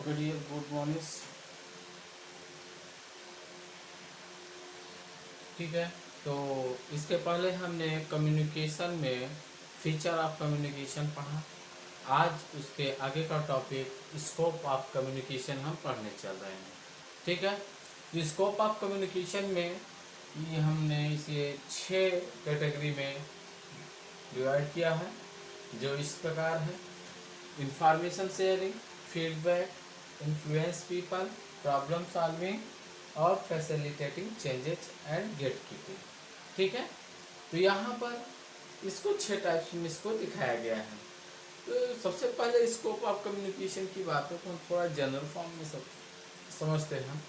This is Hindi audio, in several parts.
Very good morning. ठीक है, तो इसके पहले हमने कम्युनिकेशन में फीचर ऑफ कम्युनिकेशन पढ़ा। आज उसके आगे का टॉपिक स्कोप ऑफ कम्युनिकेशन हम पढ़ने चल रहे हैं। ठीक है, तो स्कोप ऑफ कम्युनिकेशन में ये हमने इसे 6 कैटेगरी में डिवाइड किया है, जो इस प्रकार है: information sharing, feedback, influence people, problem solving और facilitating changes and gate keeping. ठीक है, तो यहाँ पर इसको 6 टाइप्स में इसको दिखाया गया है। तो सबसे पहले स्कोप ऑफ कम्युनिकेशन की बातों को हम थोड़ा जनरल फॉर्म में समझते हैं।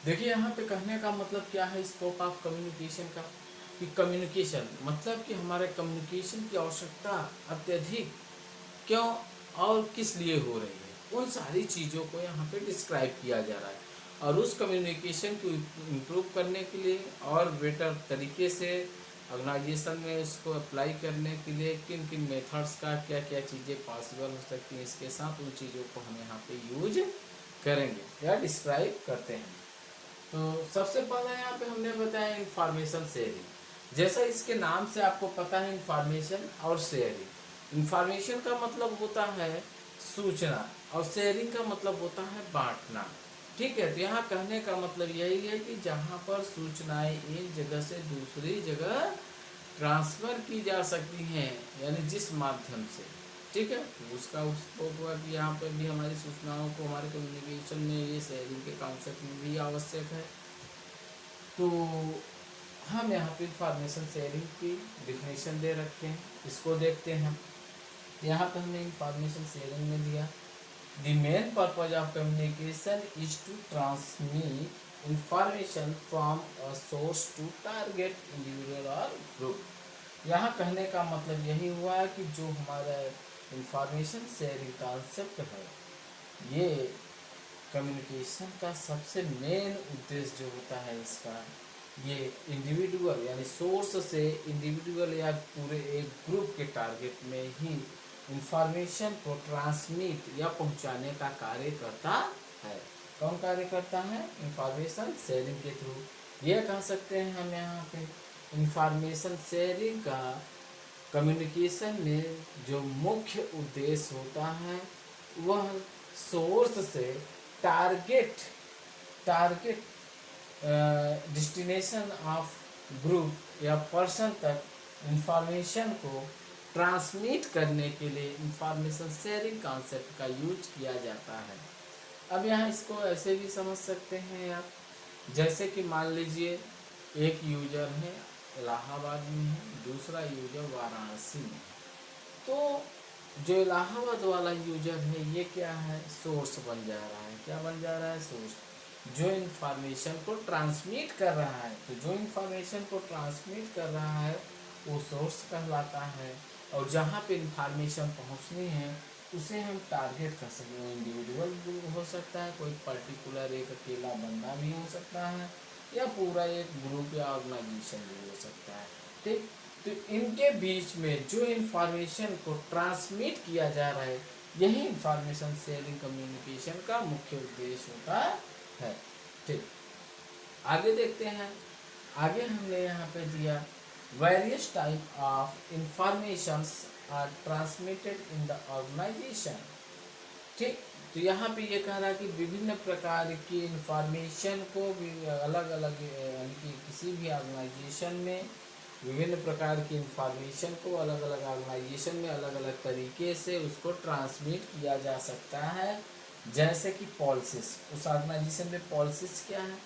देखिए, यहाँ पे कहने का मतलब क्या है स्कोप ऑफ कम्युनिकेशन का, कि कम्युनिकेशन मतलब कि हमारे कम्युनिकेशन की आवश्यकता अत्यधिक क्यों और किस लिए हो रही है, उन सारी चीज़ों को यहाँ पे डिस्क्राइब किया जा रहा है। और उस कम्युनिकेशन को इम्प्रूव करने के लिए और बेटर तरीके से ऑर्गेनाइजेशन में इसको अप्लाई करने के लिए किन किन मेथड्स का क्या क्या चीज़ें पॉसिबल हो सकती हैं, इसके साथ उन चीज़ों को हम यहाँ पे यूज करेंगे या डिस्क्राइब करते हैं। तो सबसे पहले यहाँ पे हमने बताया इंफॉर्मेशन शेयरिंग। जैसा इसके नाम से आपको पता है, इंफॉर्मेशन और शेयरिंग। इंफॉर्मेशन का मतलब होता है सूचना और शेयरिंग का मतलब होता है बांटना। ठीक है, तो यहाँ कहने का मतलब यही है कि जहाँ पर सूचनाएं एक जगह से दूसरी जगह ट्रांसफ़र की जा सकती हैं, यानी जिस माध्यम से, ठीक है, तो उसका उपयोग हुआ कि यहाँ पर भी हमारी सूचनाओं को हमारे कम्युनिकेशन में ये शेयरिंग के कॉन्सेप्ट में भी आवश्यक है। तो हम यहाँ पे इंफॉर्मेशन शेयरिंग की डिफिनेशन दे रखे हैं, इसको देखते हैं। यहाँ पर हमने इंफॉर्मेशन शेयरिंग में दिया, the main purpose of communication is to transmit information from a source to target individual और ग्रुप। यहाँ कहने का मतलब यही हुआ कि जो हमारा इंफॉर्मेशन शेयरिंग कॉन्सेप्ट है, ये कम्युनिकेशन का सबसे मेन उद्देश्य जो होता है इसका, ये इंडिविजुअल यानी सोर्स से इंडिविजुअल या पूरे एक ग्रुप के टारगेट में ही इंफॉर्मेशन को ट्रांसमिट या पहुंचाने का कार्य करता है। कौन कार्य करता है? इंफॉर्मेशन शेयरिंग के थ्रू। ये कह सकते हैं हम यहाँ पे इंफॉर्मेशन शेयरिंग का कम्युनिकेशन में जो मुख्य उद्देश्य होता है वह सोर्स से टारगेट डेस्टिनेशन ऑफ ग्रुप या पर्सन तक इंफॉर्मेशन को ट्रांसमिट करने के लिए इंफॉर्मेशन शेयरिंग कॉन्सेप्ट का यूज किया जाता है। अब यहाँ इसको ऐसे भी समझ सकते हैं आप, जैसे कि मान लीजिए एक यूजर है इलाहाबाद में है, दूसरा यूजर वाराणसी में। तो जो इलाहाबाद वाला यूजर है ये क्या है? सोर्स बन जा रहा है। क्या बन जा रहा है? सोर्स, जो इन्फॉर्मेशन को ट्रांसमिट कर रहा है। तो जो इन्फॉर्मेशन को ट्रांसमिट कर रहा है वो सोर्स कहलाता है, और जहाँ पे इन्फॉर्मेशन पहुँचनी है उसे हम टारगेट कर सकते हैं। इंडिविजुअल हो सकता है, कोई पर्टिकुलर एक अकेला बंदा भी हो सकता है, या पूरा एक ग्रुप या ऑर्गेनाइजेशन भी हो सकता है। ठीक, तो इनके बीच में जो इन्फॉर्मेशन को ट्रांसमिट किया जा रहा है, यही इंफॉर्मेशन शेयरिंग कम्युनिकेशन का मुख्य उद्देश्य होता है। ठीक, आगे देखते हैं। आगे हमने यहाँ पे दिया various type of informations are transmitted in the organization. ठीक, तो यहाँ पे ये कह रहा है कि विभिन्न प्रकार की इंफॉर्मेशन को भी अलग अलग, यानी कि किसी भी ऑर्गेनाइजेशन में विभिन्न प्रकार की इंफॉर्मेशन को अलग अलग ऑर्गेनाइजेशन में अलग अलग तरीके से उसको ट्रांसमिट किया जा सकता है। जैसे कि पॉलिसीज, उस ऑर्गेनाइजेशन में पॉलिसीज क्या है,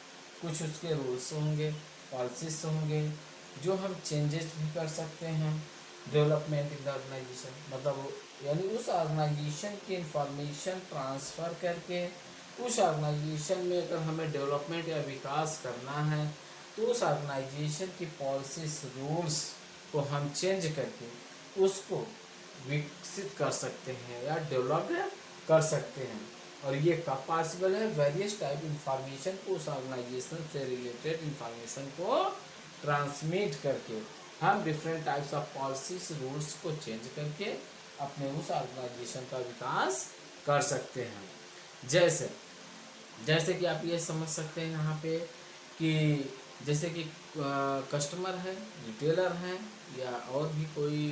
कुछ उसके रूल्स होंगे, पॉलिसीज होंगे, जो हम चेंजेस भी कर सकते हैं। डेवलपमेंट इन द ऑर्गेनाइजेशन मतलब यानी उस ऑर्गेनाइजेशन की इंफॉर्मेशन ट्रांसफ़र करके उस ऑर्गेनाइजेशन में अगर हमें डेवलपमेंट या विकास करना है तो उस ऑर्गेनाइजेशन की पॉलिसीज रूल्स को हम चेंज करके उसको विकसित कर सकते हैं या डेवलप कर सकते हैं। और ये कब पॉसिबल है? वेरियस टाइप इंफॉर्मेशन को, उस ऑर्गेनाइजेशन से रिलेटेड इंफॉर्मेशन को ट्रांसमिट करके हम different types of policies rules को चेंज करके अपने उस ऑर्गेनाइजेशन का विकास कर सकते हैं। जैसे जैसे कि आप ये समझ सकते हैं यहाँ पे कि जैसे कि कस्टमर है, रिटेलर हैं, या और भी कोई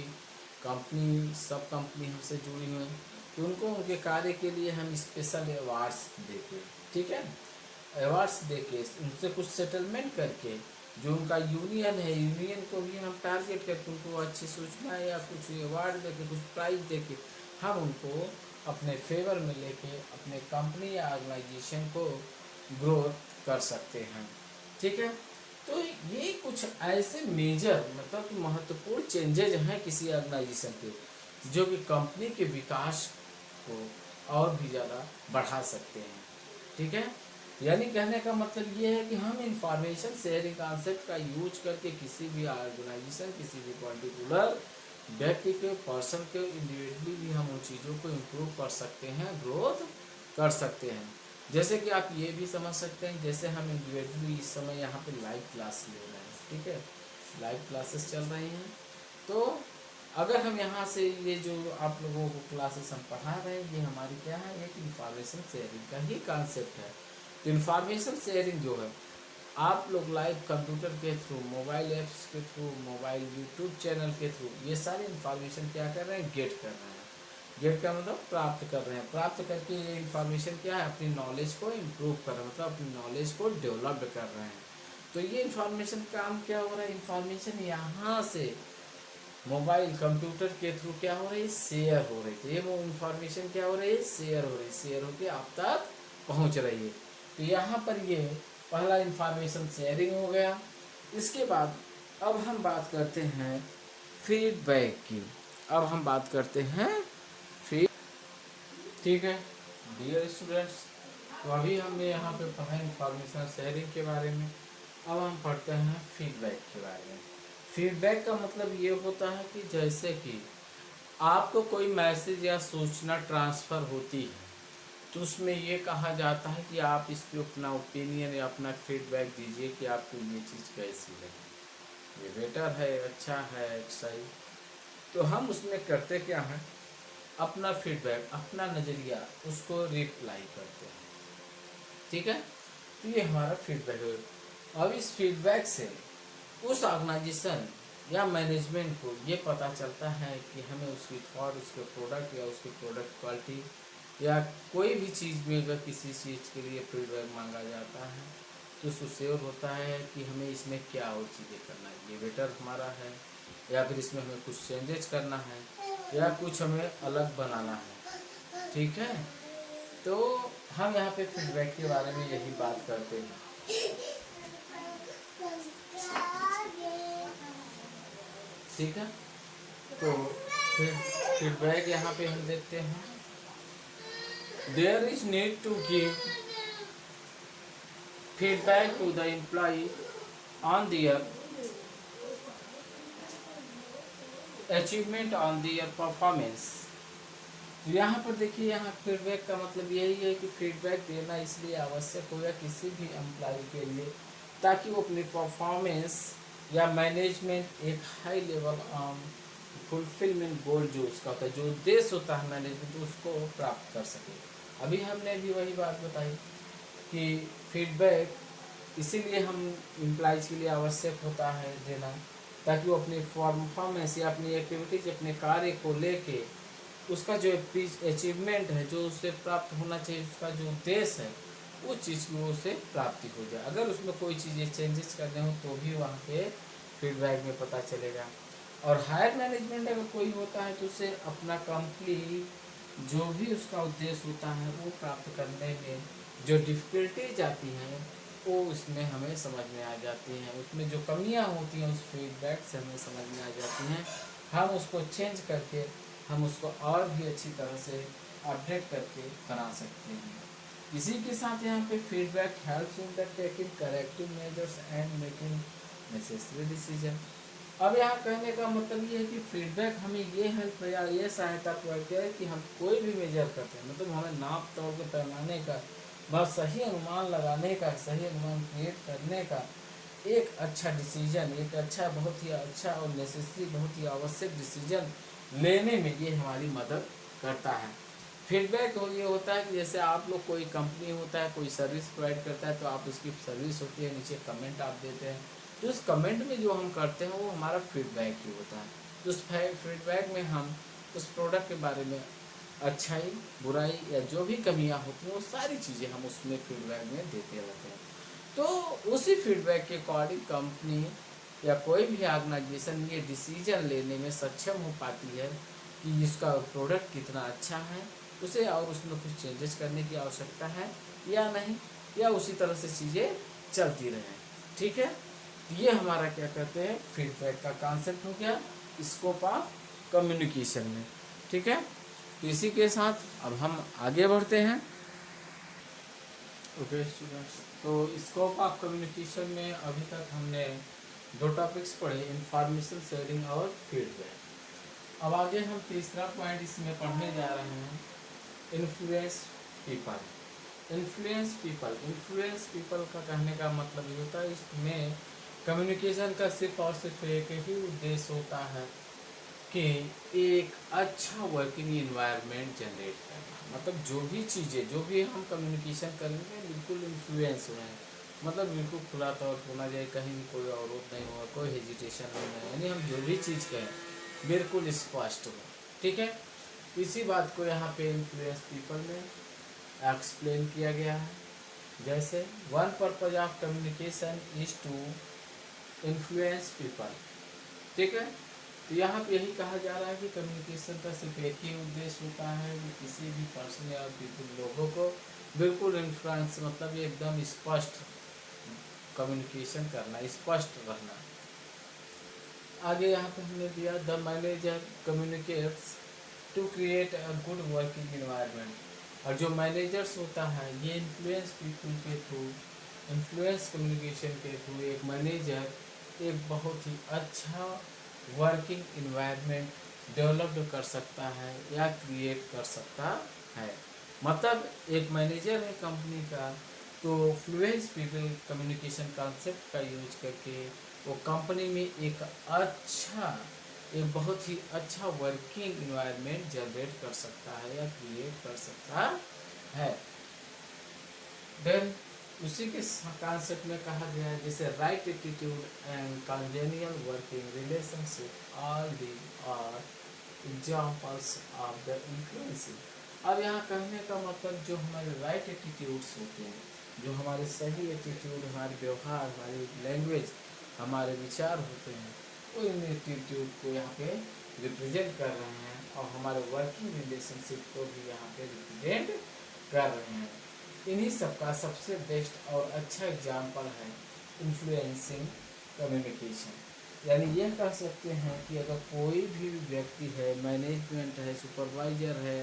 कंपनी, सब कंपनी हमसे जुड़ी हुई हैं, तो उनको उनके कार्य के लिए हम स्पेशल अवार्ड्स देते हैं। ठीक है, अवार्ड्स देके उनसे कुछ सेटलमेंट करके, जो उनका यूनियन है, यूनियन को भी हम टारगेट करके उनको अच्छी सूचना या कुछ अवार्ड देके, कुछ प्राइज देके हम उनको अपने फेवर में लेके अपने कंपनी या ऑर्गेनाइजेशन को ग्रोथ कर सकते हैं। ठीक है, तो ये कुछ ऐसे मेजर मतलब महत्वपूर्ण चेंजेज हैं किसी ऑर्गेनाइजेशन के, जो कि कंपनी के विकास को और भी ज़्यादा बढ़ा सकते हैं। ठीक है, यानी कहने का मतलब ये है कि हम इंफॉर्मेशन शेयरिंग कॉन्सेप्ट का यूज करके किसी भी ऑर्गेनाइजेशन, किसी भी पर्टिकुलर व्यक्ति के, पर्सन के, इंडिविजुअली भी हम उन चीज़ों को इम्प्रूव कर सकते हैं, ग्रोथ कर सकते हैं। जैसे कि आप ये भी समझ सकते हैं, जैसे हम इंडिविजुअली इस समय यहाँ पे लाइव क्लास ले रहे हैं। ठीक है, लाइव क्लासेस चल रही हैं, तो अगर हम यहाँ से ये जो आप लोगों को क्लासेस हम पढ़ा रहे हैं, ये हमारी क्या है, एक इंफॉर्मेशन शेयरिंग का ही कॉन्सेप्ट है। तो इंफॉर्मेशन शेयरिंग जो है, आप लोग लाइव कंप्यूटर के थ्रू, मोबाइल ऐप्स के थ्रू, मोबाइल यूट्यूब चैनल के थ्रू ये सारी इंफॉर्मेशन क्या कर रहे हैं, गेट कर रहे हैं। गेट का मतलब प्राप्त कर रहे हैं, प्राप्त करके ये इंफॉर्मेशन क्या है, अपनी नॉलेज को इम्प्रूव कर रहे हैं, मतलब अपनी नॉलेज को डेवलप कर रहे हैं। तो ये इंफॉर्मेशन काम क्या हो रहा है, इंफॉर्मेशन यहाँ से मोबाइल कंप्यूटर के थ्रू क्या हो रही है, शेयर हो रही है। ये वो इंफॉर्मेशन क्या हो रही है, शेयर हो रही है, शेयर होके आप तक पहुँच रही है। तो यहाँ पर ये पहला इंफॉर्मेशन शेयरिंग हो गया। इसके बाद अब हम बात करते हैं फीडबैक की। अब हम बात करते हैं फीड। ठीक है डियर स्टूडेंट्स, तो अभी हमने यहाँ पे पढ़ा इंफॉर्मेशन शेयरिंग के बारे में। अब हम पढ़ते हैं फीडबैक के बारे में। फीडबैक का मतलब ये होता है कि जैसे कि आपको कोई मैसेज या सूचना ट्रांसफ़र होती है, तो उसमें ये कहा जाता है कि आप इस पर अपना ओपिनियन या अपना फीडबैक दीजिए कि आपको ये चीज़ कैसी लगी, ये बेटर है, अच्छा है, सही। तो हम उसमें करते क्या हैं, अपना फीडबैक, अपना नज़रिया उसको रिप्लाई करते हैं। ठीक है, तो ये हमारा फीडबैक है। अब इस फीडबैक से उस ऑर्गेनाइजेशन या मैनेजमेंट को ये पता चलता है कि हमें उसकी थॉट, उसके प्रोडक्ट या उसकी प्रोडक्ट क्वालिटी या कोई भी चीज़ में अगर किसी चीज़ के लिए फीडबैक मांगा जाता है, तो उसको श्योर होता है कि हमें इसमें क्या और चीज़ें करना है, ये बेटर हमारा है, या फिर इसमें हमें कुछ चेंजेस करना है, या कुछ हमें अलग बनाना है। ठीक है, तो हम यहाँ पे फीडबैक के बारे में यही बात करते हैं। ठीक है, तो फिर फीडबैक यहाँ पे हम देखते हैं, there is need to give feedback to the employ on their achievement, on their performance. तो यहाँ पर देखिए, यहाँ फीडबैक का मतलब यही है कि फीडबैक देना इसलिए आवश्यक होगा किसी भी एम्प्लॉय के लिए, ताकि वो अपनी परफॉर्मेंस या मैनेजमेंट एक हाई लेवल फुलफिलमेंट गोल जो उसका होता है, जो उद्देश्य होता है मैनेजमेंट, उसको प्राप्त कर सके। अभी हमने भी वही बात बताई कि फीडबैक इसीलिए हम एम्प्लॉयज़ के लिए आवश्यक होता है देना, ताकि वो अपनी परफॉर्मेंस या अपनी एक्टिविटीज, अपने कार्य को लेके उसका जो अचीवमेंट है, जो उससे प्राप्त होना चाहिए, उसका जो उद्देश्य है, उस चीज़ की उसे प्राप्ति हो जाए। अगर उसमें कोई चीज़ें चेंजेस करने हो तो भी वहाँ पे फीडबैक में पता चलेगा। और हायर मैनेजमेंट अगर कोई होता है तो उसे अपना कंपनी जो भी उसका उद्देश्य होता है वो प्राप्त करने में जो डिफ़िकल्टीज आती हैं, वो उसमें हमें समझ में आ जाती हैं, उसमें जो कमियां होती हैं उस फीडबैक से हमें समझ में आ जाती हैं। हम उसको चेंज करके हम उसको और भी अच्छी तरह से अपडेट करके बना सकते हैं। इसी के साथ यहाँ पे feedback helps in the taking corrective measures and making necessary decision. अब यहाँ कहने का मतलब ये है कि फीडबैक हमें ये हेल्प या ये सहायता करती है कि हम कोई भी मेजर करते हैं, मतलब हमें नाप तोड़ के पैमाने का, बस सही अनुमान लगाने का, सही अनुमान क्रिएट करने का एक अच्छा डिसीजन, एक अच्छा, बहुत ही अच्छा और नेसेसरी, बहुत ही आवश्यक डिसीजन लेने में ये हमारी मदद करता है। फीडबैक हो ये होता है कि जैसे आप लोग, कोई कंपनी होता है, कोई सर्विस प्रोवाइड करता है, तो आप उसकी सर्विस होती है, नीचे कमेंट आप देते हैं, तो उस कमेंट में जो हम करते हैं वो हमारा फीडबैक ही होता है। तो उस फीडबैक में हम उस प्रोडक्ट के बारे में अच्छाई बुराई या जो भी कमियां होती हैं वो सारी चीज़ें हम उसमें फीडबैक में देते रहते हैं। तो उसी फीडबैक के अकॉर्डिंग कंपनी या कोई भी ऑर्गेनाइजेशन ये डिसीजन लेने में सक्षम हो पाती है कि इसका प्रोडक्ट कितना अच्छा है, उसे और उसमें कुछ चेंजेस करने की आवश्यकता है या नहीं, या उसी तरह से चीज़ें चलती रहें। ठीक है, ये हमारा क्या कहते हैं फीडबैक का कॉन्सेप्ट हो गया स्कोप ऑफ कम्युनिकेशन में। ठीक है, तो इसी के साथ अब हम आगे बढ़ते हैं। ओके स्टूडेंट्स, तो स्कोप ऑफ कम्युनिकेशन में अभी तक हमने दो टॉपिक्स पढ़े, इंफॉर्मेशन शेयरिंग और फीडबैक। अब आगे हम तीसरा पॉइंट इसमें पढ़ने जा रहे हैं, इन्फ्लुएंस पीपल। इन्फ्लुएंस पीपल का कहने का मतलब ये होता है, इसमें कम्युनिकेशन का सिर्फ और सिर्फ एक ही उद्देश्य होता है कि एक अच्छा वर्किंग इन्वायरमेंट जनरेट करना। मतलब जो भी चीज़ें, जो भी हम कम्युनिकेशन करेंगे बिल्कुल इन्फ्लुएंस हो, मतलब बिल्कुल खुला तौर पर होना चाहिए, कहीं भी कोई अवरोध नहीं होगा, कोई हेजिटेशन नहीं है, यानी हम जो भी चीज़ कहें बिल्कुल स्पष्ट हो। ठीक है, इसी बात को यहाँ पे इन्फ्लुएंस पीपल में एक्सप्लेन किया गया है। जैसे one purpose of communication is to influence people. ठीक है, तो यहाँ पे यही कहा जा रहा है कि कम्युनिकेशन का सिर्फ एक ही उद्देश्य होता है कि किसी भी पर्सन या लोगों को बिल्कुल इन्फ्लुएंस, मतलब ये एकदम स्पष्ट कम्युनिकेशन करना, स्पष्ट रहना। आगे यहाँ पे हमने दिया the manager communicates to create a good working environment. और जो मैनेजर्स होता है ये इन्फ्लुएंस पीपल के थ्रू, इन्फ्लुएंस कम्युनिकेशन के थ्रू एक मैनेजर एक बहुत ही अच्छा वर्किंग इन्वायरमेंट डेवलप कर सकता है या क्रिएट कर सकता है। मतलब एक मैनेजर है कंपनी का, तो फ्लुएंस पीपल कम्युनिकेशन कॉन्सेप्ट का यूज करके वो कंपनी में एक बहुत ही अच्छा वर्किंग इन्वायरमेंट जनरेट कर सकता है या क्रिएट कर सकता है। देन उसी के कॉन्सेप्ट में कहा गया है जैसे right attitude and congenial working relationship all the are examples of the influencing. अब यहाँ कहने का मतलब जो हमारे राइट एटीट्यूड्स होते हैं, जो हमारे सही एटीट्यूड, हमारे व्यवहार, हमारी लैंग्वेज, हमारे विचार होते हैं, वो इन एटीट्यूड को यहाँ पे रिप्रेजेंट कर रहे हैं और हमारे वर्किंग रिलेशनशिप को भी यहाँ पे रिप्रेजेंट कर रहे हैं। इन्हीं सब का सबसे बेस्ट और अच्छा एग्जाम्पल है इन्फ्लुएंसिंग कम्युनिकेशन। यानी यह कह सकते हैं कि अगर कोई भी व्यक्ति है, मैनेजमेंट है, सुपरवाइजर है,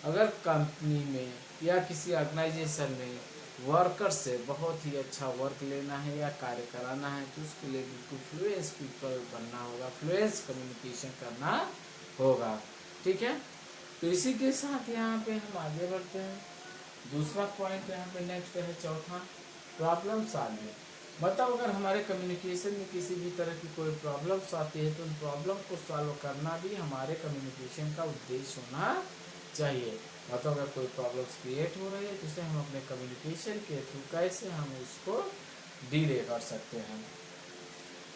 अगर कंपनी में या किसी ऑर्गेनाइजेशन में वर्कर से बहुत ही अच्छा वर्क लेना है या कार्य कराना है, तो उसके लिए बिल्कुल फ्लुएंस पीपल बनना होगा, फ्लुएंस कम्युनिकेशन करना होगा। ठीक है, तो इसी के साथ यहाँ पे हम आगे बढ़ते हैं। दूसरा पॉइंट यहाँ पे नेक्स्ट है चौथा, प्रॉब्लम सॉल्विंग। मतलब अगर हमारे कम्युनिकेशन में किसी भी तरह की कोई प्रॉब्लम्स आती है तो उन प्रॉब्लम को सॉल्व करना भी हमारे कम्युनिकेशन का उद्देश्य होना चाहिए। मतलब अगर कोई प्रॉब्लम्स क्रिएट हो रही है तो उसे हम अपने कम्युनिकेशन के थ्रू कैसे हम उसको डील कर सकते हैं।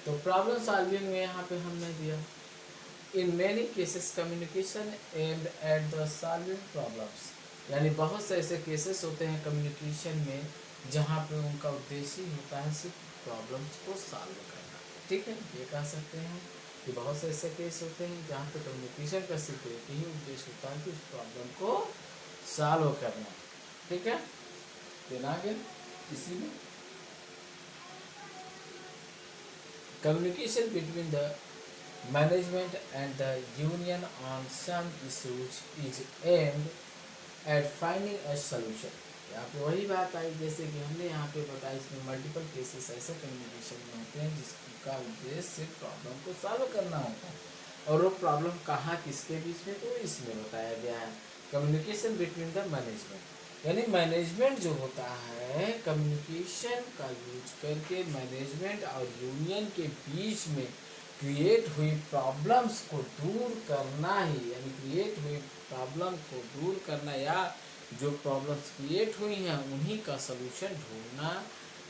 तो प्रॉब्लम सॉल्विंग में यहाँ पे हमने दिया in many cases communication aimed at the solving problems. यानी बहुत से ऐसे केसेस होते हैं कम्युनिकेशन में जहाँ पे उनका उद्देश्य ही होता है सिर्फ प्रॉब्लम्स को सॉल्व करना। ठीक है, ये कह सकते हैं कि बहुत से ऐसे केस होते हैं जहाँ पे कम्युनिकेशन का सिर्फ एक ही उद्देश्य होता है कि उस प्रॉब्लम को सॉल्व करना। ठीक है, फिर आगे इसी में communication between the management and the union on some issues is aimed at finding a solution. यहाँ पे वही बात आई जैसे कि हमने यहाँ पे बताया, इसमें मल्टीपल केसेस ऐसे कम्युनिकेशन में होते हैं जिसका उद्देश्य सिर्फ प्रॉब्लम को सॉल्व करना होता है। और वो प्रॉब्लम कहाँ किसके बीच में, तो इसमें बताया गया है कम्युनिकेशन बिटवीन द मैनेजमेंट। यानी मैनेजमेंट जो होता है कम्युनिकेशन का यूज करके मैनेजमेंट और यूनियन के बीच में क्रिएट हुई प्रॉब्लम्स को दूर करना ही, यानी क्रिएट हुई प्रॉब्लम को दूर करना या जो प्रॉब्लम्स क्रिएट हुई हैं उन्हीं का सलूशन ढूंढना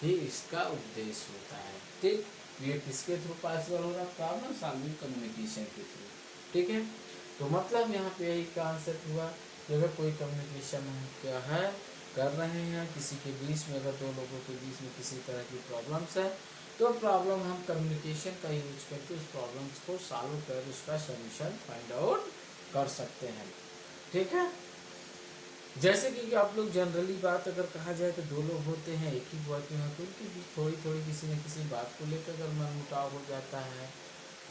ही इसका उद्देश्य होता है। ठीक, ये किसके थ्रू पॉसिबल हो रहा है? प्रॉब्लम सॉल्विंग कम्युनिकेशन के थ्रू। ठीक है, तो मतलब यहाँ पे यही कॉन्सेप्ट हुआ कि अगर कोई कम्युनिकेशन क्या है कर रहे हैं किसी के बीच में, अगर दो लोगों के बीच में किसी तरह की प्रॉब्लम्स है तो प्रॉब्लम हम कम्युनिकेशन का यूज करके उस प्रॉब्लम्स को सॉल्व कर उसका सॉल्यूशन फाइंड आउट कर सकते हैं। ठीक है, जैसे कि आप लोग जनरली बात अगर कहा जाए तो दो लोग होते हैं, एक ही बात में होते हैं, उनके बीच थोड़ी थोड़ी किसी न किसी बात को लेकर अगर मनमुटाव हो जाता है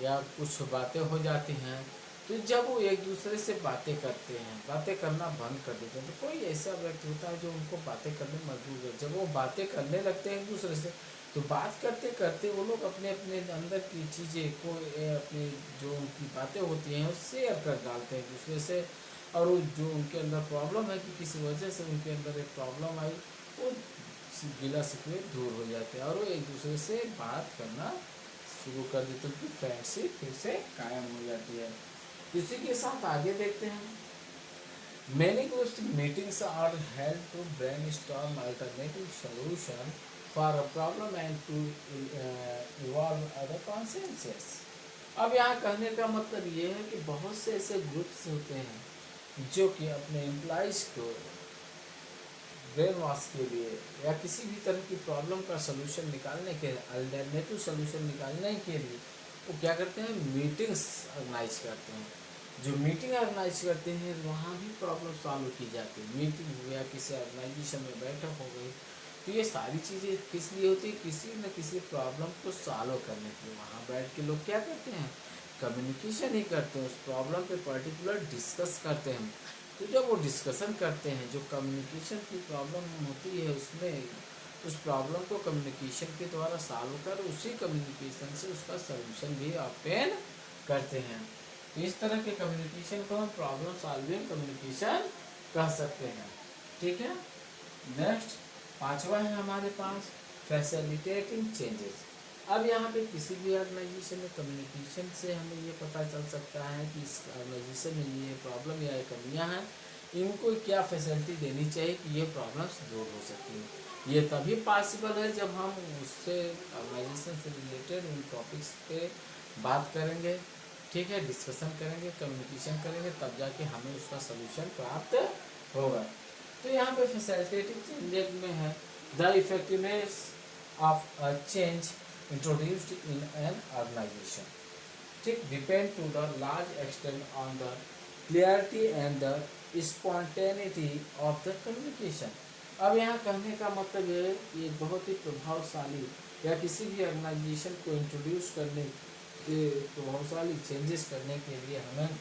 या कुछ बातें हो जाती हैं, तो जब वो एक दूसरे से बातें करते हैं, बातें करना बंद कर देते हैं, तो कोई ऐसा व्यक्ति होता है जो उनको बातें करने में मजबूर है। जब वो बातें करने लगते हैं एक दूसरे से, तो बात करते करते वो लोग अपने अपने अंदर की चीज़ें को अपनी जो उनकी बातें होती हैं शेयर कर डालते हैं एक दूसरे से, और वो जो उनके अंदर प्रॉब्लम है कि किसी वजह से उनके अंदर एक प्रॉब्लम आई, वो गिला शिकवे दूर हो जाते हैं और वो एक दूसरे से बात करना शुरू कर देते हैं, उनकी फ्रेंडशिप फिर से कायम हो जाती है। इसी के साथ आगे देखते हैं, many groups meetings are held to brainstorm alternative solution for a problem and to evolve other consensus. अब यहाँ कहने का मतलब ये है कि बहुत से ऐसे ग्रुप्स होते हैं जो कि अपने एम्प्लॉइज को ब्रेन वॉश के लिए या किसी भी तरह की प्रॉब्लम का सलूशन निकालने के अल्टरनेटिव सलूशन निकालने के लिए वो क्या करते हैं, मीटिंग्स ऑर्गेनाइज करते हैं। जो मीटिंग ऑर्गेनाइज करते हैं वहाँ भी प्रॉब्लम सॉल्व की जाती है। मीटिंग हो या किसी ऑर्गेनाइजेशन में बैठक हो गई, तो ये सारी चीज़ें किस लिए होती है? किसी न किसी प्रॉब्लम को सॉल्व करने के लिए। वहाँ बैठ के लोग क्या करते हैं, कम्युनिकेशन ही करते हैं, उस प्रॉब्लम पे पर्टिकुलर डिस्कस करते हैं। तो जब वो डिस्कशन करते हैं, जो कम्युनिकेशन की प्रॉब्लम होती है उसमें उस प्रॉब्लम को कम्युनिकेशन के द्वारा सॉल्व कर उसी कम्युनिकेशन से उसका सलूशन भी ऑब्टेन करते हैं। तो इस तरह के कम्युनिकेशन को हम प्रॉब्लम सॉल्विंग कम्युनिकेशन कह सकते हैं। ठीक है, नेक्स्ट पांचवा है हमारे पास फैसिलिटेटिंग चेंजेस। अब यहाँ पे किसी भी ऑर्गेनाइजेशन में कम्युनिकेशन से हमें ये पता चल सकता है कि इस ऑर्गेनाइजेशन में ये प्रॉब्लम या कमियाँ हैं, इनको क्या फैसिलिटी देनी चाहिए कि ये प्रॉब्लम्स दूर हो सकती हैं। ये तभी पॉसिबल है जब हम उससे ऑर्गेनाइजेशन से रिलेटेड उन टॉपिक्स पे बात करेंगे। ठीक है, डिस्कशन करेंगे, कम्युनिकेशन करेंगे, तब जाके हमें उसका सोल्यूशन प्राप्त होगा। तो यहाँ पे फैसिलिटेटिव चेंजेस में है the effectiveness of a change introduced in an organization. ठीक, depend to the large extent on the clarity and the spontaneity of the communication. अब यहाँ कहने का मतलब है ये बहुत ही प्रभावशाली या किसी भी ऑर्गेनाइजेशन को इंट्रोड्यूस करने के प्रभावशाली चेंजेस करने के लिए हमें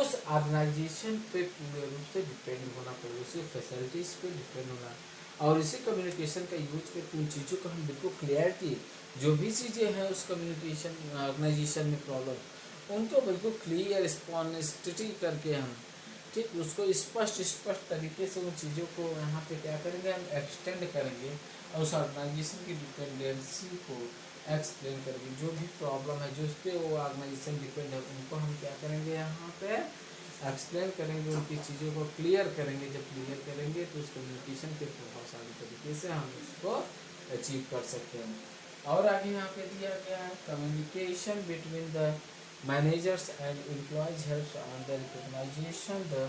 उस ऑर्गेनाइजेशन पे पूरे रूप से डिपेंड होना पड़ेगा, उसकी फैसिलिटीज़ पे डिपेंड होना, और इसी कम्युनिकेशन का यूज करके उन चीज़ों को हम बिल्कुल क्लियरिटी, जो भी चीज़ें हैं उस कम्युनिकेशन ऑर्गेनाइजेशन में प्रॉब्लम, उनको बिल्कुल क्लियर स्पॉन्टिटी करके हम ठीक उसको स्पष्ट तरीके से उन चीज़ों को यहाँ पे क्या करेंगे, हम एक्सटेंड करेंगे और उस ऑर्गेनाइजेशन की डिपेंडेंसी को एक्सप्लेन करेंगे। जो भी प्रॉब्लम है जो उस पर वो ऑर्गेनाइजेशन डिपेंड है उनको हम क्या करेंगे, यहाँ पे एक्सप्लेन करेंगे, उनकी चीज़ों को क्लियर करेंगे। जब क्लियर करेंगे तो उस कम्युनिकेशन के प्रभावशाली तरीके से हम उसको अचीव कर सकते हैं। और आगे यहाँ पे दिया गया है communication between the managers and employees helps on the recognition the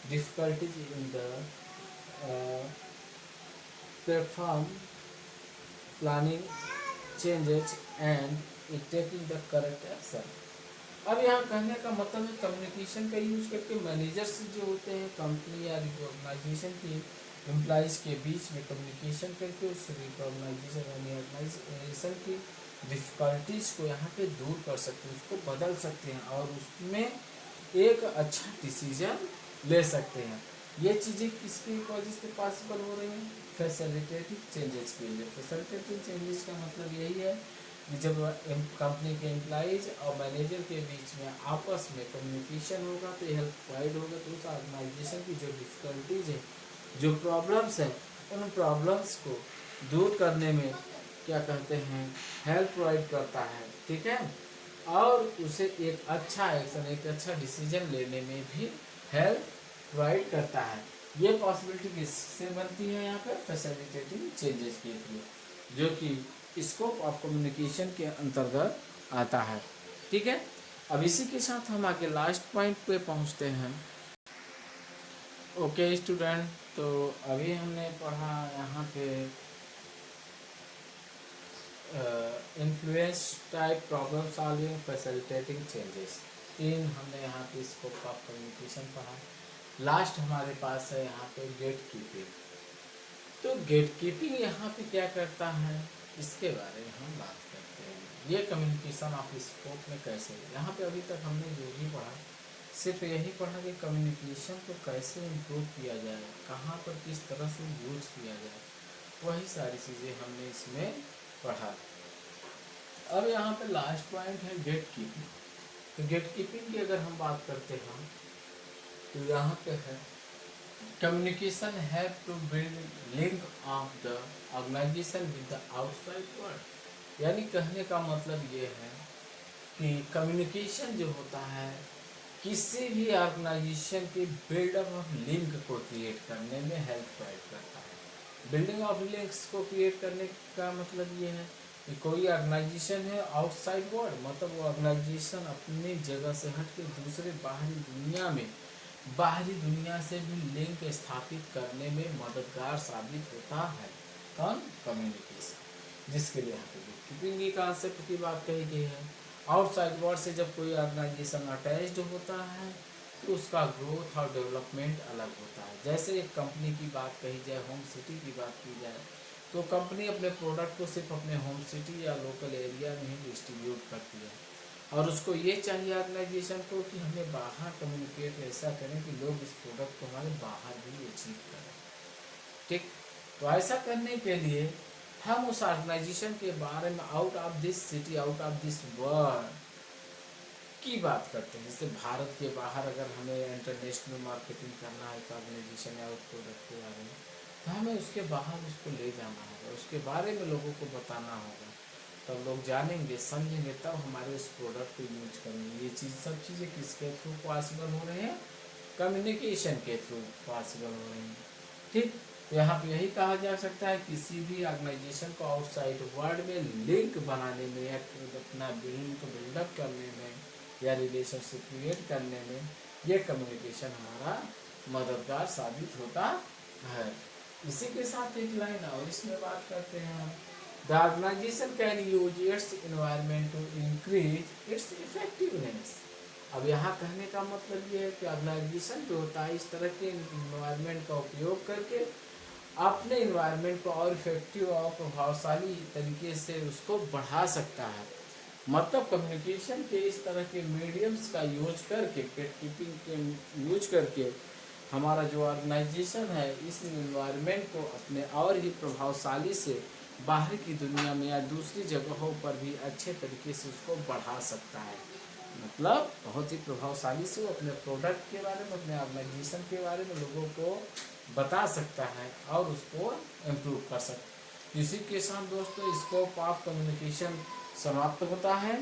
difficulties in the platform planning changes and in taking the correct action। अब यहाँ कहने का मतलब है कम्युनिकेशन का यूज करके मैनेजर्स जो होते हैं कंपनी या ऑर्गेनाइजेशन की एम्प्लॉइज़ के बीच में कम्युनिकेशन करके उस ऑर्गेनाइजेशन यानी ऑर्गेनाइजेशन की डिफ़िकल्टीज़ को यहाँ पे दूर कर सकते हैं, उसको बदल सकते हैं और उसमें एक अच्छा डिसीजन ले सकते हैं। ये चीज़ें किसकी वजह से पॉसिबल हो रही हैं, फैसिलिटेटिव चेंजेस के लिए। फैसिलिटेटिव चेंजेस का मतलब यही है कि जब कंपनी के एम्प्लॉइज और मैनेजर के बीच में आपस में कम्युनिकेशन होगा तो हेल्प प्रोवाइड होगा, तो उस ऑर्गेनाइजेशन की जो डिफ़िकल्टीज है, जो प्रॉब्लम्स हैं, उन प्रॉब्लम्स को दूर करने में क्या कहते हैं, हेल्प प्रोवाइड करता है। ठीक है, और उसे एक अच्छा एक्शन, एक अच्छा डिसीजन लेने में भी हेल्प प्रोवाइड करता है। ये पॉसिबिलिटी किससे बनती है? यहाँ पे फैसिलिटेटिंग चेंजेस के थ्रू, जो कि स्कोप ऑफ कम्युनिकेशन के अंतर्गत आता है। ठीक है, अब इसी के साथ हम आगे लास्ट पॉइंट पे पहुँचते हैं। ओके स्टूडेंट, तो अभी हमने पढ़ा यहाँ पे influence type, problem solving, facilitating changes. तीन हमने यहाँ पे स्कोप ऑफ कम्युनिकेशन पढ़ा। लास्ट हमारे पास है यहाँ पे गेट कीपिंग। तो गेट कीपिंग यहाँ पे क्या करता है, इसके बारे में हम बात करते हैं। ये कम्युनिकेशन ऑफ स्कोप में कैसे, यहाँ पे अभी तक हमने जो भी पढ़ा सिर्फ यही पढ़ा कि कम्युनिकेशन को कैसे इम्प्रूव किया जाए, कहाँ पर किस तरह से यूज किया जाए, वही सारी चीज़ें हमने इसमें पढ़ा। अब यहाँ पे लास्ट पॉइंट है गेट कीपिंग। तो गेट कीपिंग की अगर हम बात करते हैं तो यहाँ पे है communication have to build link of the organization with the outside world. यानी कहने का मतलब ये है कि कम्युनिकेशन जो होता है किसी भी ऑर्गेनाइजेशन के बिल्डअप ऑफ लिंक को क्रिएट करने में हेल्प प्रोवाइड करता है। बिल्डिंग ऑफ लिंक्स को क्रिएट करने का मतलब ये है कि कोई ऑर्गेनाइजेशन है आउटसाइड वर्ल्ड, मतलब वो ऑर्गेनाइजेशन अपनी जगह से हट के दूसरे बाहरी दुनिया से भी लिंक स्थापित करने में मददगार साबित होता है। कौन? कम्युनिकेशन, जिसके लिए यहाँ पे कीपिंग की कॉन्सेप्ट की बात कही गई है। आउटसाइड वर्ल्ड से जब कोई ऑर्गेनाइजेशन अटैच्ड होता है तो उसका ग्रोथ और डेवलपमेंट अलग होता है। जैसे एक कंपनी की बात कही जाए, होम सिटी की बात की जाए, तो कंपनी अपने प्रोडक्ट को सिर्फ अपने होम सिटी या लोकल एरिया में ही डिस्ट्रीब्यूट करती है, और उसको ये चाहिए ऑर्गेनाइजेशन को कि हमें बाहर कम्युनिकेट ऐसा करें कि लोग इस प्रोडक्ट को हमारे बाहर भी अचीव करें। ठीक, तो ऐसा करने के लिए हम उस ऑर्गेनाइजेशन के बारे में out of this city, out of this world की बात करते हैं। जैसे भारत के बाहर अगर हमें इंटरनेशनल मार्केटिंग करना है ऑर्गेनाइजेशन या उस प्रोडक्ट के बारे में, तो हमें उसके बाहर उसको ले जाना होगा, उसके बारे में लोगों को बताना होगा, तब लोग जानेंगे, समझेंगे, तब हमारे उस प्रोडक्ट को यूज करेंगे। ये सब चीज़ें किसके थ्रू पॉसिबल हो रहे हैं? कम्युनिकेशन के थ्रू पॉसिबल हो रही हैं। ठीक, तो यहाँ पे यही कहा जा सकता है किसी भी ऑर्गेनाइजेशन को आउटसाइड वर्ल्ड में लिंक बनाने में या अपना बिल्डअप करने में या रिलेशनशिप क्रिएट करने में ये कम्युनिकेशन हमारा मददगार साबित होता है। इसी के साथ एक लाइन और इसमें बात करते हैं हम, the organization can use its environment to increase its effectiveness. अब यहाँ कहने का मतलब ये है कि ऑर्गेनाइजेशन जो होता है इस तरह के इन्वायरमेंट का उपयोग करके अपने इन्वायरमेंट को और इफेक्टिव और प्रभावशाली तरीके से उसको बढ़ा सकता है। मतलब कम्युनिकेशन के इस तरह के मीडियम्स का यूज करके, गेट कीपिंग के यूज करके हमारा जो ऑर्गेनाइजेशन है इस इन्वायरमेंट को अपने और ही प्रभावशाली से बाहर की दुनिया में या दूसरी जगहों पर भी अच्छे तरीके से उसको बढ़ा सकता है। मतलब बहुत ही प्रभावशाली से वो अपने प्रोडक्ट के बारे में, अपने ऑर्गेनाइजेशन के बारे में लोगों को बता सकता है और उसको इम्प्रूव कर सकता है। इसी के साथ दोस्तों स्कोप ऑफ कम्युनिकेशन समाप्त होता है।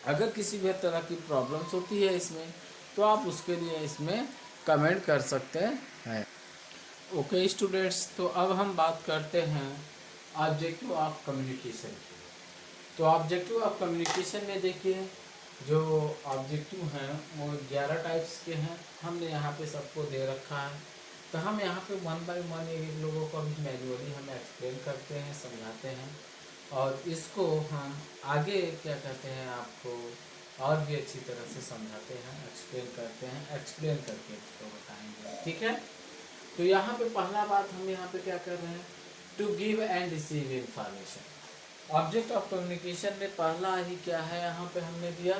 अगर किसी भी तरह की प्रॉब्लम्स होती है इसमें, तो आप उसके लिए इसमें कमेंट कर सकते हैं। ओके स्टूडेंट्स, तो अब हम बात करते हैं ऑब्जेक्टिव ऑफ कम्युनिकेशन। तो ऑब्जेक्टिव ऑफ कम्युनिकेशन में देखिए जो ऑब्जेक्टिव हैं वो 11 टाइप्स के हैं। हमने यहाँ पे सबको दे रखा है, तो हम यहाँ पे वन बाय वन एक लोगों को भी मैन्युअली हम एक्सप्लेन करते हैं, समझाते हैं, और इसको हम आगे क्या कहते हैं आपको और भी अच्छी तरह से समझाते हैं, एक्सप्लेन करते हैं, एक्सप्लेन करके इसको बताएंगे। ठीक है, तो यहाँ पे पहला बात हम यहाँ पे क्या कर रहे हैं, to give and receive information. Object of communication में पहला ही क्या है यहाँ पे हमने दिया,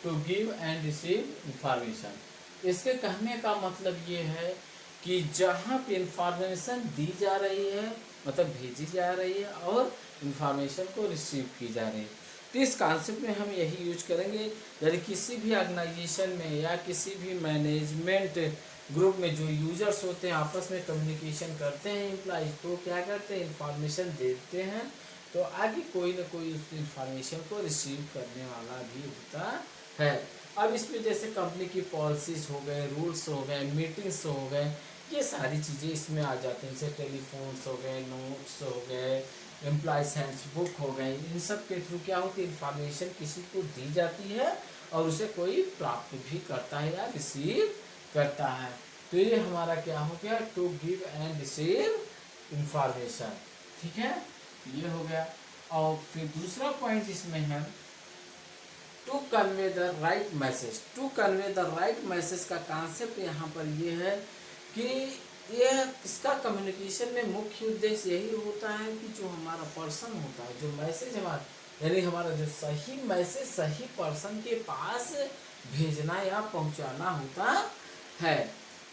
to give and receive information. इसके कहने का मतलब ये है कि जहाँ पे इंफॉर्मेशन दी जा रही है, मतलब भेजी जा रही है, और इंफॉर्मेशन को रिसीव की जा रही है, तो इस कॉन्सेप्ट में हम यही यूज करेंगे। यदि किसी भी ऑर्गेनाइजेशन में या किसी भी मैनेजमेंट ग्रुप में जो यूजर्स होते हैं आपस में कम्युनिकेशन करते हैं, एम्प्लॉइज तो क्या करते हैं, इंफॉर्मेशन देते हैं, तो आगे कोई ना कोई उस इंफॉर्मेशन को रिसीव करने वाला भी होता है। अब इसमें जैसे कंपनी की पॉलिसीज हो गए, रूल्स हो गए, मीटिंग्स हो गए, ये सारी चीज़ें इसमें आ जाती हैं। जैसे टेलीफोन्स हो गए, नोट्स हो गए, एम्प्लॉयज हैंड्सबुक हो गई, इन सब के थ्रू क्या होती है, इंफॉर्मेशन किसी को दी जाती है और उसे कोई प्राप्त भी करता है या रिसीव करता है। तो ये हमारा क्या हो गया, to give and receive information. ठीक है, ये हो गया। और फिर दूसरा पॉइंट इसमें है to convey the right message. To convey the right message का कॉन्सेप्ट यहाँ पर ये है कि यह इसका कम्युनिकेशन में मुख्य उद्देश्य यही होता है कि जो हमारा पर्सन होता है, जो मैसेज हमारा, यानी हमारा जो सही मैसेज सही पर्सन के पास भेजना या पहुंचाना होता है।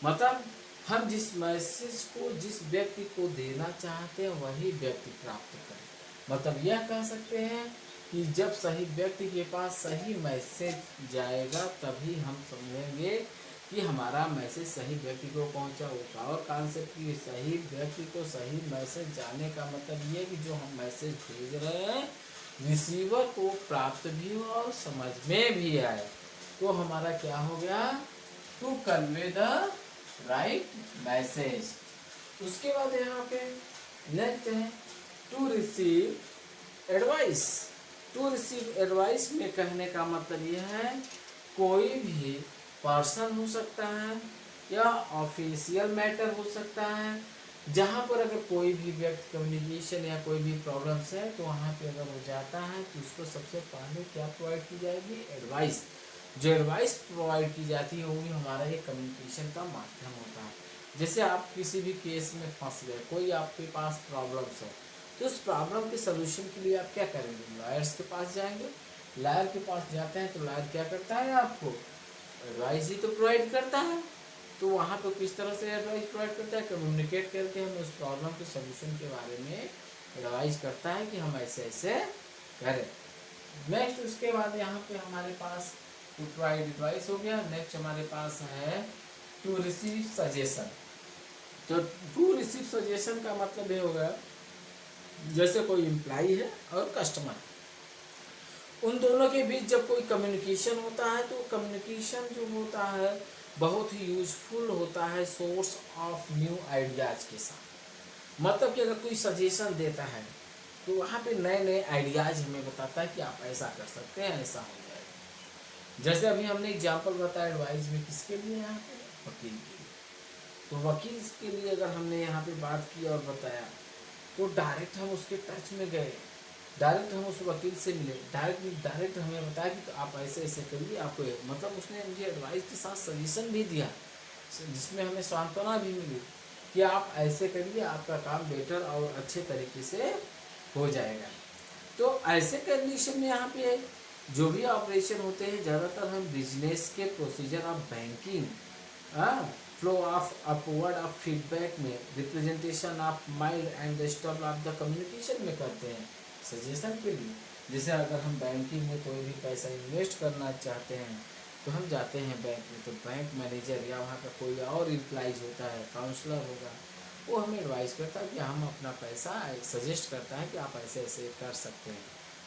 मतलब हम जिस मैसेज को जिस व्यक्ति को देना चाहते हैं वही व्यक्ति प्राप्त करे। मतलब यह कह सकते हैं कि जब सही व्यक्ति के पास सही मैसेज जाएगा तभी हम समझेंगे कि हमारा मैसेज सही व्यक्ति को पहुंचा होगा। और कॉन्सेप्ट की सही व्यक्ति को सही मैसेज जाने का मतलब ये कि जो हम मैसेज भेज रहे हैं रिसीवर को प्राप्त भी हो और समझ में भी आए, तो हमारा क्या हो गया, to convey the right message. उसके बाद यहाँ पे नेक्स्ट है to receive advice. To receive advice में कहने का मतलब यह है कोई भी पर्सन हो सकता है या ऑफिशियल मैटर हो सकता है, जहाँ पर अगर कोई भी व्यक्ति कम्युनिकेशन या कोई भी प्रॉब्लम्स है तो वहाँ पे अगर वो जाता है तो उसको सबसे पहले क्या प्रोवाइड की जाएगी, एडवाइस। जो एडवाइस प्रोवाइड की जाती है वही हमारा ये कम्युनिकेशन का माध्यम होता है। जैसे आप किसी भी केस में फंस गए, कोई आपके पास प्रॉब्लम्स है, तो उस प्रॉब्लम के सोल्यूशन के लिए आप क्या करेंगे, लॉयर्स के पास जाएंगे। लॉयर के पास जाते हैं तो लॉयर क्या करता है, आपको एडवाइस ही तो प्रोवाइड करता है। तो वहाँ पे किस तरह से एडवाइस प्रोवाइड करता है, कम्युनिकेट करके हमें उस प्रॉब्लम के सोल्यूशन के बारे में एडवाइस करता है कि हम ऐसे ऐसे करें। नेक्स्ट उसके बाद यहाँ पे हमारे पास टू प्रोवाइड एडवाइस हो गया। नेक्स्ट हमारे पास है टू रिसीव सजेशन। तो टू रिसीव सजेशन का मतलब ये होगा जैसे कोई एम्प्लॉय है और कस्टमर, उन दोनों के बीच जब कोई कम्युनिकेशन होता है तो कम्युनिकेशन जो होता है बहुत ही यूजफुल होता है सोर्स ऑफ न्यू आइडियाज के साथ। मतलब कि अगर कोई सजेशन देता है तो वहाँ पे नए नए आइडियाज हमें बताता है कि आप ऐसा कर सकते हैं, ऐसा हो जाएगा। जैसे अभी हमने एग्जांपल बताया एडवाइस में किसके लिए, यहाँ पे वकील के लिए। तो वकील के लिए अगर हमने यहाँ पे बात की और बताया तो डायरेक्ट हम उसके टच में गए, डायरेक्ट हम उस वकील से मिले, डायरेक्ट हमें बताया कि तो आप ऐसे ऐसे करिए, आपको मतलब उसने मुझे एडवाइस के साथ सजेशन भी दिया जिसमें हमें सांत्वना भी मिली कि आप ऐसे करिए, आपका काम बेटर और अच्छे तरीके से हो जाएगा। तो ऐसे कंडीशन में यहाँ पे जो भी ऑपरेशन होते हैं ज़्यादातर हम बिजनेस के procedure of banking, flow of upward of feedback में, representation of mind and the stop of the communication में करते हैं सजेशन के लिए। जैसे अगर हम बैंकिंग में कोई भी पैसा इन्वेस्ट करना चाहते हैं तो हम जाते हैं बैंक में, तो बैंक मैनेजर या वहाँ का कोई और एम्प्लॉइज होता है, काउंसलर होगा, वो हमें एडवाइस करता है कि हम अपना पैसा सजेस्ट करता है कि आप ऐसे ऐसे कर सकते हैं।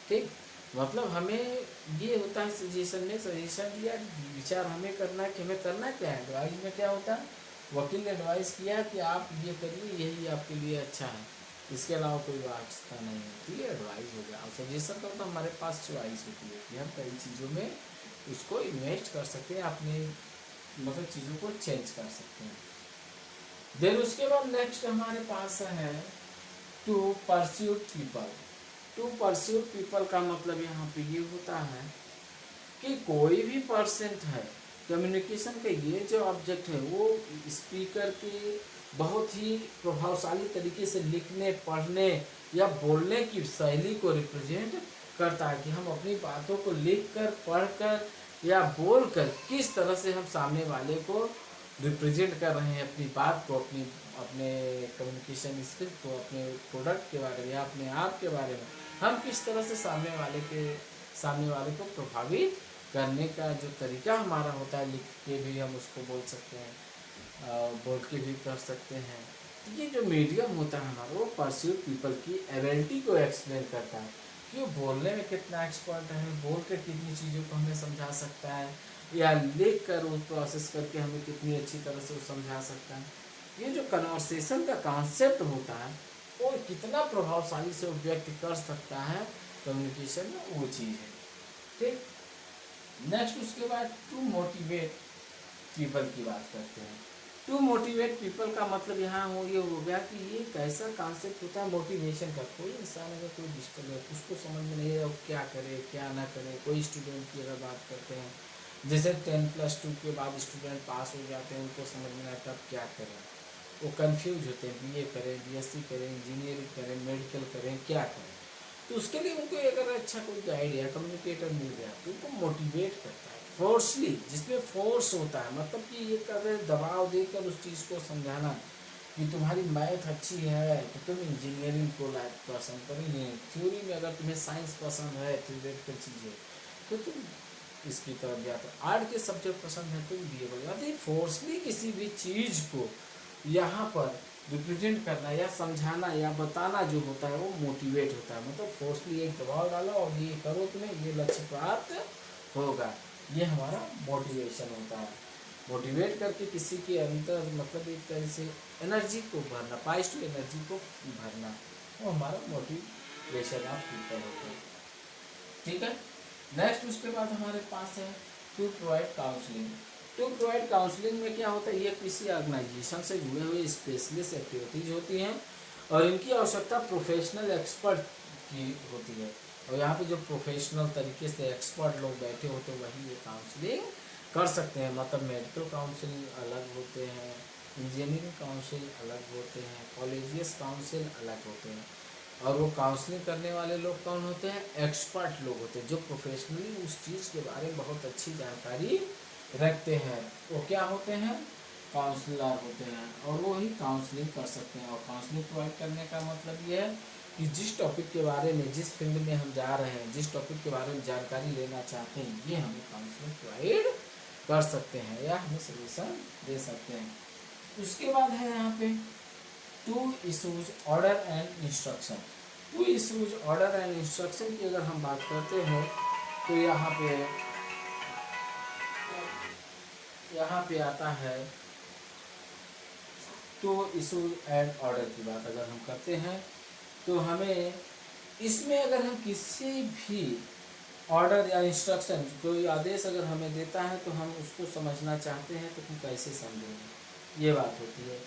ठीक, मतलब हमें ये होता है सजेशन में, सजेशन दिया, विचार हमें करना है कि हमें करना क्या है। एडवाइस में क्या होता है, वकील ने एडवाइस किया कि आप ये करिए, यही आपके लिए अच्छा है, इसके अलावा कोई वास्ता नहीं है। ठीक है, एडवाइस हो गया। और सजेशन का तो हमारे पास चॉइस होती है कि हम कई चीज़ों में उसको इन्वेस्ट कर सकते हैं, अपने मतलब चीज़ों को चेंज कर सकते हैं। देन उसके बाद नेक्स्ट हमारे पास है to pursue people. To pursue people का मतलब यहाँ पे ये होता है कि कोई भी पर्सन है, कम्युनिकेशन का ये जो ऑब्जेक्ट है वो स्पीकर के बहुत ही प्रभावशाली तरीके से लिखने, पढ़ने या बोलने की शैली को रिप्रेजेंट करता है कि हम अपनी बातों को लिखकर, पढ़कर या बोलकर किस तरह से हम सामने वाले को रिप्रेजेंट कर रहे हैं, अपनी बात को, अपने कम्युनिकेशन स्किल को, अपने प्रोडक्ट के बारे में या अपने आप के बारे में हम किस तरह से सामने वाले को प्रभावित करने का जो तरीका हमारा होता है, लिख के भी हम उसको बोल सकते हैं, बोल के भी कर सकते हैं। ये जो मीडियम होता है हमारा वो परस्यूड पीपल की एबिलिटी को एक्सप्लेन करता है कि वो बोलने में कितना एक्सपर्ट है, बोल कर कितनी चीज़ों को हमें समझा सकता है, या लिख कर वो प्रोसेस करके हमें कितनी अच्छी तरह से वो समझा सकता है। ये जो कन्वर्सेशन का कॉन्सेप्ट होता है वो कितना प्रभावशाली से वो व्यक्त कर सकता है कम्युनिकेशन में, वो चीज़ है। ठीक, नेक्स्ट उसके बाद टू मोटिवेट पीपल की बात करते हैं। टू मोटिवेट पीपल का मतलब यहाँ ये हो गया कि ये कैसा कॉन्सेप्ट होता है मोटिवेशन का। कोई इंसान अगर कोई डिस्टर्ब है उसको समझ में नहीं है वो क्या करे क्या ना करे। कोई स्टूडेंट की अगर बात करते हैं, जैसे 10+2 के बाद स्टूडेंट पास हो जाते हैं, उनको समझ में आता अब क्या करें, वो कंफ्यूज होते हैं, बीए करें, बीएससी करें, इंजीनियरिंग करें, मेडिकल करें, क्या करें। तो उसके लिए उनको अगर अच्छा कोई गाइड या कम्युनिकेटर मिल गया तो उनको मोटिवेट करता है फोर्सली, जिसमें फोर्स होता है, मतलब कि ये कर दबाव देकर उस चीज़ को समझाना कि तुम्हारी मैथ अच्छी है तो तुम इंजीनियरिंग को लाइक पसंद करोगे, थ्योरी में अगर तुम्हें साइंस पसंद है, थ्योरेटिकल चीज़ें, तो तुम इसकी तरफ जाते, आर्ट के सब्जेक्ट पसंद है तुम बीए बोलो। यदि फोर्सली किसी भी चीज़ को यहाँ पर रिप्रेजेंट करना या समझाना या बताना जो होता है वो मोटिवेट होता है, मतलब फोर्सली एक दबाव डालो और ये करो, तुम्हें ये लक्ष्य प्राप्त होगा, ये हमारा मोटिवेशन होता है। मोटिवेट करके किसी के अंदर मतलब एक तरह से एनर्जी को भरना, पॉजिटिव एनर्जी को भरना, वो हमारा मोटिवेशन ऑफ पीपल होता है। ठीक है, नेक्स्ट उसके बाद हमारे पास है to provide counselling. To provide counselling में क्या होता है, ये किसी ऑर्गेनाइजेशन से जुड़े हुए स्पेशलिस्ट एक्टिविटीज़ होती हैं और इनकी आवश्यकता प्रोफेशनल एक्सपर्ट की होती है। और यहाँ पे जो प्रोफेशनल तरीके से एक्सपर्ट लोग बैठे होते हैं वही ये काउंसलिंग कर सकते हैं। मतलब मेडिकल काउंसिल अलग होते हैं, इंजीनियरिंग काउंसिल अलग होते हैं, कॉलेजियस काउंसिल अलग होते हैं। और वो काउंसलिंग करने वाले लोग कौन होते हैं, एक्सपर्ट लोग होते हैं जो प्रोफेशनली उस चीज़ के बारे में बहुत अच्छी जानकारी रखते हैं। वो क्या होते हैं, काउंसलर होते हैं, और वो ही काउंसलिंग कर सकते हैं। और काउंसलिंग प्रोवाइड करने का मतलब ये है कि जिस टॉपिक के बारे में, जिस फील्ड में हम जा रहे हैं, जिस टॉपिक के बारे में जानकारी लेना चाहते हैं, ये हमें काउंसलिंग प्रोवाइड कर सकते हैं या हमें सोल्यूशन दे सकते हैं। उसके बाद है यहाँ पे to issues order and instruction. To issues order and instruction की अगर हम बात करते हैं तो यहाँ पे आता है टू इशूज एंड ऑर्डर की बात अगर हम करते हैं तो हमें इसमें अगर हम किसी भी ऑर्डर या इंस्ट्रक्शन, कोई आदेश अगर हमें देता है तो हम उसको समझना चाहते हैं तो हम कैसे समझेंगे, ये बात होती है।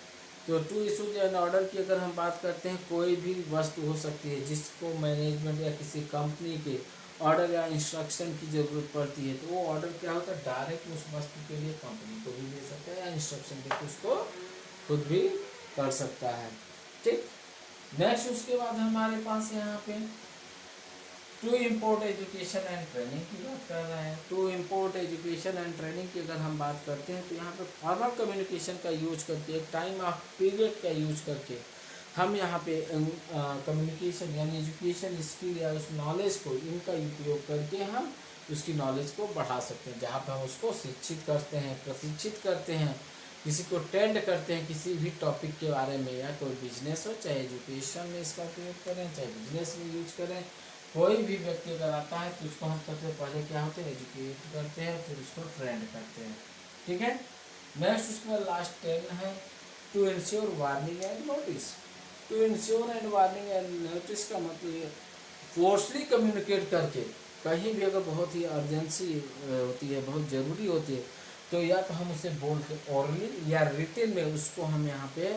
तो टू इशूज एंड ऑर्डर की अगर हम बात करते हैं, कोई भी वस्तु हो सकती है जिसको मैनेजमेंट या किसी कंपनी के ऑर्डर या इंस्ट्रक्शन की ज़रूरत पड़ती है, तो वो ऑर्डर क्या होता है, डायरेक्ट उस वस्तु के लिए कंपनी को भी दे सकता है या इंस्ट्रक्शन देकर उसको खुद भी कर सकता है। ठीक, नेक्स्ट उसके बाद हमारे पास यहाँ पे to import education and training की बात कर रहे हैं। To import education and training की अगर हम बात करते हैं तो यहाँ पे फॉर्मल कम्युनिकेशन का यूज करके, टाइम ऑफ पीरियड का यूज करके हम यहाँ पे कम्युनिकेशन यानी एजुकेशन स्किल या उस नॉलेज को, इनका उपयोग करके हम उसकी नॉलेज को बढ़ा सकते हैं। जहाँ पे हम उसको शिक्षित करते हैं, प्रशिक्षित करते हैं, किसी को टेंड करते हैं किसी भी टॉपिक के बारे में, या कोई बिजनेस हो, चाहे एजुकेशन में इसका उपयोग करें, चाहे बिजनेस में यूज करें, कोई भी व्यक्ति अगर आता है तो उसको हम सबसे पहले क्या होते हैं, एजुकेट करते हैं, फिर उसको ट्रेंड करते हैं। ठीक है, नेक्स्ट उसमें लास्ट 10 है to insure warning and notice. To insure and warning and notice का मतलब फोर्सली कम्युनिकेट करके, कहीं भी अगर बहुत ही अर्जेंसी होती है, बहुत ज़रूरी होती है, तो या तो हम उसे बोल के ओरली या रिटेन में उसको हम यहाँ पे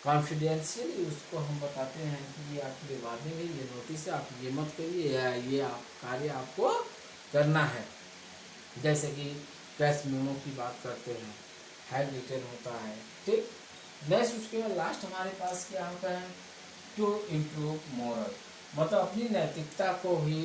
कॉन्फिडेंशियली उसको हम बताते हैं कि ये आपके लिए वार्निंग है, ये नोटिस है, आप ये मत करिए या ये आप कार्य आपको करना है। जैसे कि कैश मेमो की बात करते हैं, हैंड रिटेन होता है। ठीक, नेक्स्ट उसके बाद लास्ट हमारे पास क्या होता है, टू इम्प्रूव मोरल, मतलब अपनी नैतिकता को ही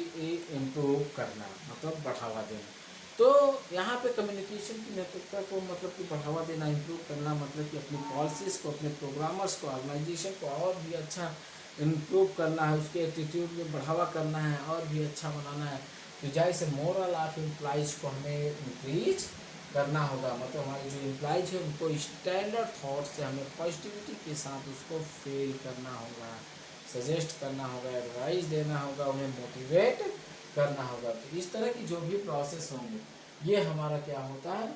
इम्प्रूव करना, मतलब बढ़ावा देना। तो यहाँ पे कम्युनिकेशन की नैतिकता को मतलब कि बढ़ावा देना, इम्प्रूव करना, मतलब कि अपनी पॉलिसीज़ को, अपने प्रोग्रामर्स को, ऑर्गेनाइजेशन को और भी अच्छा इम्प्रूव करना है, उसके एटीट्यूड में बढ़ावा करना है और भी अच्छा बनाना है। तो जैसे मोरल ऑफ एम्प्लॉइज को हमें इंक्रीज करना होगा, मतलब हमारे जो एम्प्लॉइज है उनको स्टैंडर्ड थॉट से हमें पॉजिटिविटी के साथ उसको फेल करना होगा। सजेस्ट करना होगा, एडवाइस देना होगा, उन्हें मोटिवेट करना होगा। तो इस तरह की जो भी प्रोसेस होंगे ये हमारा क्या होता है,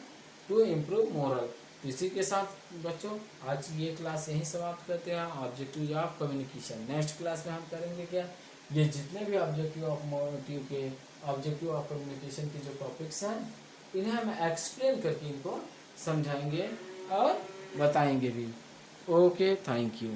टू इम्प्रूव मोरल। तो इसी के साथ बच्चों आज ये क्लास यहीं समाप्त करते हैं। Objective of communication next class में हम करेंगे क्या, ये जितने भी ऑब्जेक्टिव ऑफ मोटिव के ऑब्जेक्टिव ऑफ कम्युनिकेशन के जो टॉपिक्स हैं इन्हें हम एक्सप्लेन करके इनको समझाएंगे और बताएंगे भी। Okay, thank you.